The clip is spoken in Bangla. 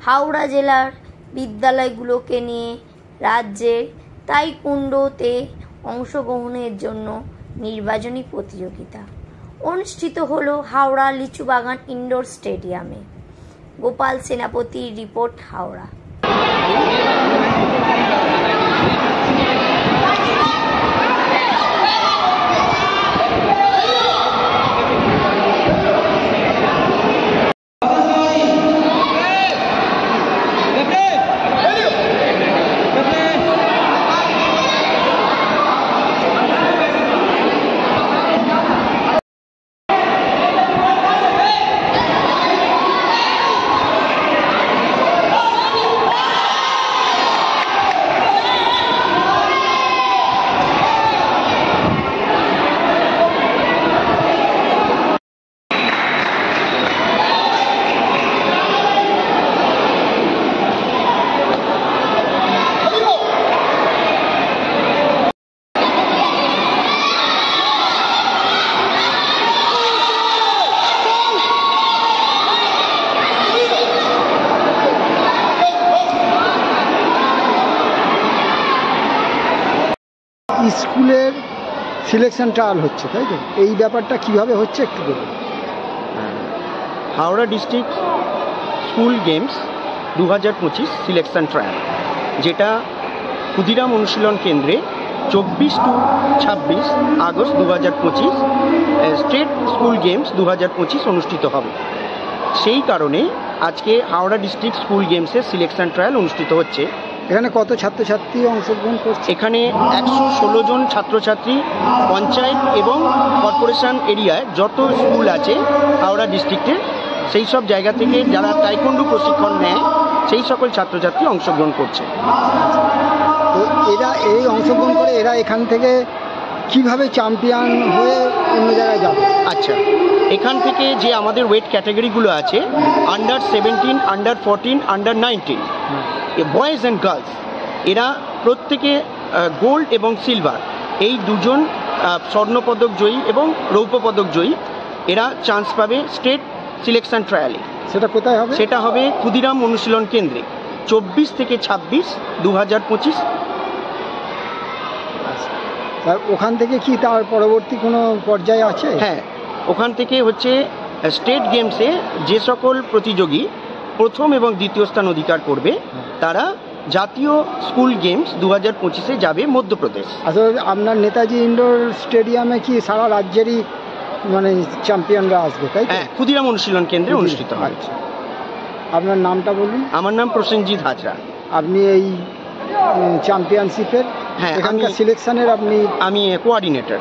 হাওড়া জেলার বিদ্যালয়গুলোকে নিয়ে রাজ্যের তাইকোন্ডোতে অংশগ্রহণের জন্য নির্বাচনী প্রতিযোগিতা অনুষ্ঠিত হলো হাওড়া লিচুবাগান ইনডোর স্টেডিয়ামে। গোপাল সেনাপতির রিপোর্ট, হাওড়া। স্কুলের সিলেকশন ট্রায়াল হচ্ছে, তাই তো? এই ব্যাপারটা কিভাবে হচ্ছে একটু বলুন। Howrah district school games 2025 selection trial, যেটা ক্ষুদিরাম অনুশীলন কেন্দ্রে 24 to 26 August 2025 state school games 2025 অনুষ্ঠিত হবে। সেই কারণে আজকে হাওড়া ডিস্ট্রিক্ট স্কুল গেমসের সিলেকশন ট্রায়াল অনুষ্ঠিত হচ্ছে। এখানে কত ছাত্রছাত্রী অংশগ্রহণ করছে? এখানে 116 জন ছাত্রছাত্রী পঞ্চায়েত এবং কর্পোরেশন এরিয়ায় যত স্কুল আছে হাওড়া ডিস্ট্রিক্টে, সেই সব জায়গা থেকে যারা তাইকোন্ডো প্রশিক্ষণ নেয় সেই সকল ছাত্রছাত্রী অংশগ্রহণ করছে। তো এরা এই অংশগ্রহণ করে এরা এখান থেকে কিভাবে চ্যাম্পিয়ন হয়ে অন্য জায়গায় যাবে? আচ্ছা, এখান থেকে যে আমাদের ওয়েট ক্যাটাগরিগুলো আছে, under 17, under 14, under 19, boys and girls, এরা প্রত্যেকে গোল্ড এবং সিলভার এই দুজন স্বর্ণপদক জয়ী এবং রৌপ্য পদক জয়ী, এরা চান্স পাবে স্টেট সিলেকশন ট্রায়ালে। সেটা কোথায় হবে? সেটা হবে ক্ষুদিরাম অনুশীলন কেন্দ্রে 24 থেকে 26 2025। ওখান থেকে কি তার পরবর্তী কোনো পর্যায়ে আছে? হ্যাঁ, ওখান থেকে হচ্ছে স্টেট গেমসে যে সকল প্রতিযোগী প্রথম এবং দ্বিতীয় স্থান অধিকার করবে তারা জাতীয় স্কুল গেমস 2025-এ যাবে মধ্যপ্রদেশ। আসলে আপনার নেতাজি ইনডোর স্টেডিয়ামে কি সারা রাজ্যেরই মানে চ্যাম্পিয়নরা আসবে, তাই? হ্যাঁ, ক্ষুদিরাম অনুশীলন কেন্দ্রে অনুষ্ঠিত হয়। আপনার নামটা বলুন। আমার নাম প্রসেনজিৎ হাজরা। আপনি এই চ্যাম্পিয়নশিপের, হ্যাঁ, এখানকার সিলেকশনের আমি কোঅর্ডিনেটর।